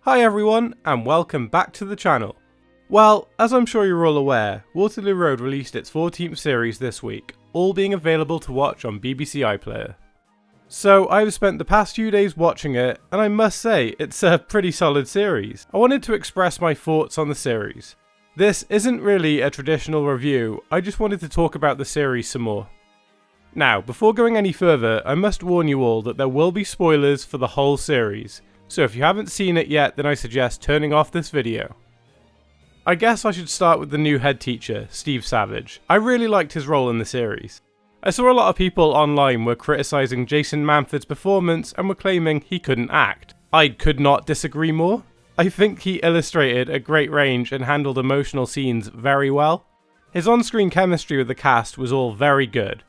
Hi everyone, and welcome back to the channel. Well, as I'm sure you're all aware, Waterloo Road released its 14th series this week, all being available to watch on BBC iPlayer. So I've spent the past few days watching it, and I must say, it's a pretty solid series. I wanted to express my thoughts on the series. This isn't really a traditional review, I just wanted to talk about the series some more. Now, before going any further, I must warn you all that there will be spoilers for the whole series, so if you haven't seen it yet, then I suggest turning off this video. I guess I should start with the new head teacher, Steve Savage. I really liked his role in the series. I saw a lot of people online were criticising Jason Manford's performance and were claiming he couldn't act. I could not disagree more. I think he illustrated a great range and handled emotional scenes very well. His on-screen chemistry with the cast was all very good.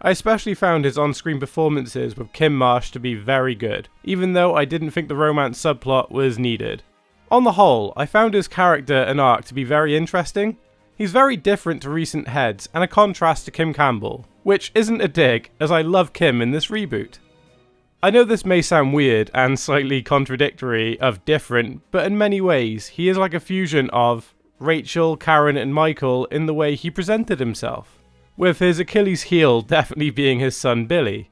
I especially found his on-screen performances with Kim Marsh to be very good, even though I didn't think the romance subplot was needed. On the whole, I found his character and arc to be very interesting. He's very different to recent heads and a contrast to Kim Campbell, which isn't a dig as I love Kim in this reboot. I know this may sound weird and slightly contradictory of different, but in many ways he is like a fusion of Rachel, Karen and Michael in the way he presented himself, with his Achilles heel definitely being his son Billy.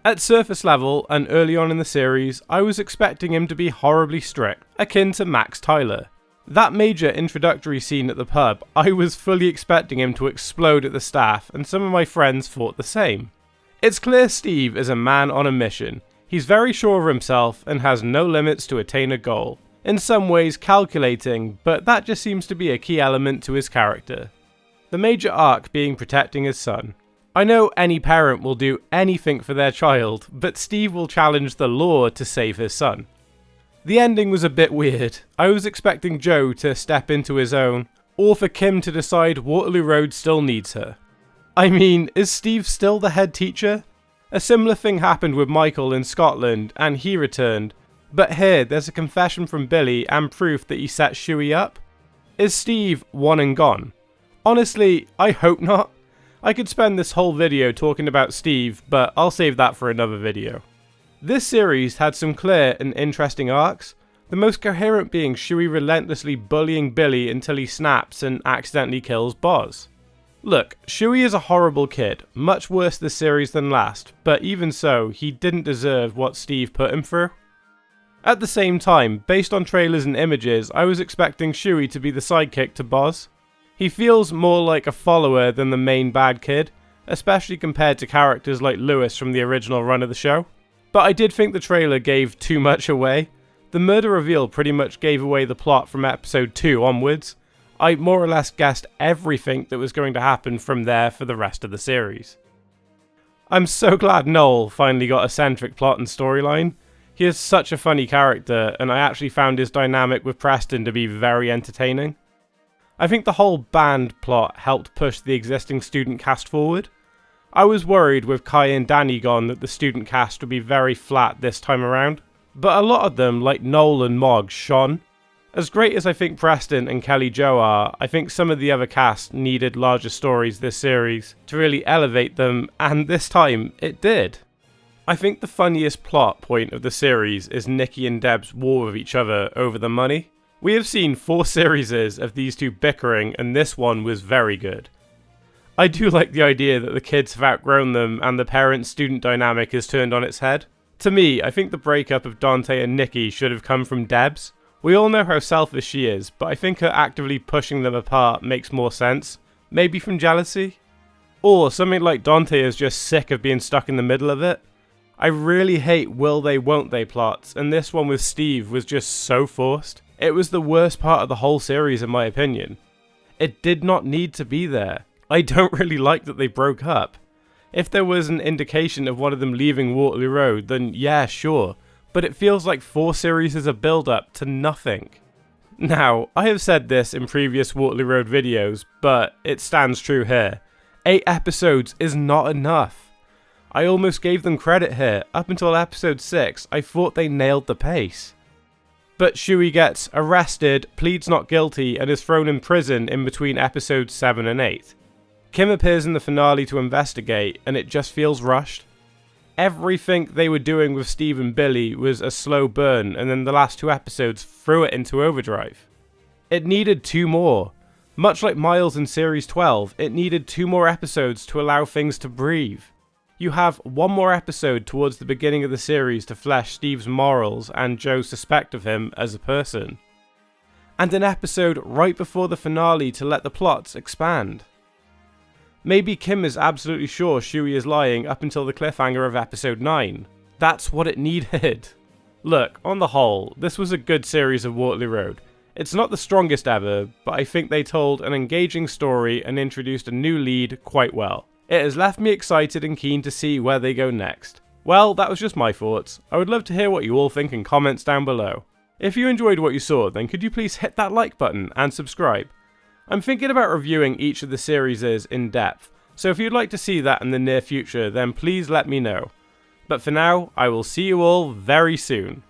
At surface level and early on in the series, I was expecting him to be horribly strict, akin to Max Tyler. That major introductory scene at the pub, I was fully expecting him to explode at the staff, and some of my friends thought the same. It's clear Steve is a man on a mission. He's very sure of himself and has no limits to attain a goal. In some ways calculating, but that just seems to be a key element to his character. The major arc being protecting his son. I know any parent will do anything for their child, but Steve will challenge the law to save his son. The ending was a bit weird. I was expecting Joe to step into his own, or for Kim to decide Waterloo Road still needs her. I mean, is Steve still the head teacher? A similar thing happened with Michael in Scotland, and he returned, but here there's a confession from Billy and proof that he set Shuey up. Is Steve one and gone? Honestly, I hope not. I could spend this whole video talking about Steve, but I'll save that for another video. This series had some clear and interesting arcs, the most coherent being Shuey relentlessly bullying Billy until he snaps and accidentally kills Boz. Look, Shuey is a horrible kid, much worse this series than last, but even so, he didn't deserve what Steve put him through. At the same time, based on trailers and images, I was expecting Shuey to be the sidekick to Boz. He feels more like a follower than the main bad kid, especially compared to characters like Lewis from the original run of the show. But I did think the trailer gave too much away. The murder reveal pretty much gave away the plot from episode 2 onwards. I more or less guessed everything that was going to happen from there for the rest of the series. I'm so glad Noel finally got a centric plot and storyline. He is such a funny character, and I actually found his dynamic with Preston to be very entertaining. I think the whole band plot helped push the existing student cast forward. I was worried with Kai and Danny gone that the student cast would be very flat this time around, but a lot of them, like Noel and Mog, shone. As great as I think Preston and Kelly Jo are, I think some of the other cast needed larger stories this series to really elevate them, and this time it did. I think the funniest plot point of the series is Nikki and Deb's war with each other over the money. We have seen 4 series of these two bickering, and this one was very good. I do like the idea that the kids have outgrown them and the parent-student dynamic is turned on its head. To me, I think the breakup of Dante and Nikki should have come from Deb's. We all know how selfish she is, but I think her actively pushing them apart makes more sense. Maybe from jealousy? Or something like Dante is just sick of being stuck in the middle of it. I really hate will they won't they plots, and this one with Steve was just so forced. It was the worst part of the whole series in my opinion. It did not need to be there. I don't really like that they broke up. If there was an indication of one of them leaving Waterloo Road, then yeah, sure. But it feels like 4 series is a build-up to nothing. Now, I have said this in previous Waterloo Road videos, but it stands true here. 8 episodes is not enough. I almost gave them credit here. Up until episode 6, I thought they nailed the pace. But Shuey gets arrested, pleads not guilty, and is thrown in prison in between episodes 7 and 8. Kim appears in the finale to investigate, and it just feels rushed. Everything they were doing with Steve and Billy was a slow burn, and then the last 2 episodes threw it into overdrive. It needed 2 more. Much like Miles in Series 12, it needed 2 more episodes to allow things to breathe. You have 1 more episode towards the beginning of the series to flesh Steve's morals and Joe's suspect of him as a person. And an episode right before the finale to let the plots expand. Maybe Kim is absolutely sure Shuey is lying up until the cliffhanger of episode 9. That's what it needed. Look, on the whole, this was a good series of Waterloo Road. It's not the strongest ever, but I think they told an engaging story and introduced a new lead quite well. It has left me excited and keen to see where they go next. Well, that was just my thoughts. I would love to hear what you all think in comments down below. If you enjoyed what you saw, then could you please hit that like button and subscribe? I'm thinking about reviewing each of the series in depth, so if you'd like to see that in the near future, then please let me know. But for now, I will see you all very soon.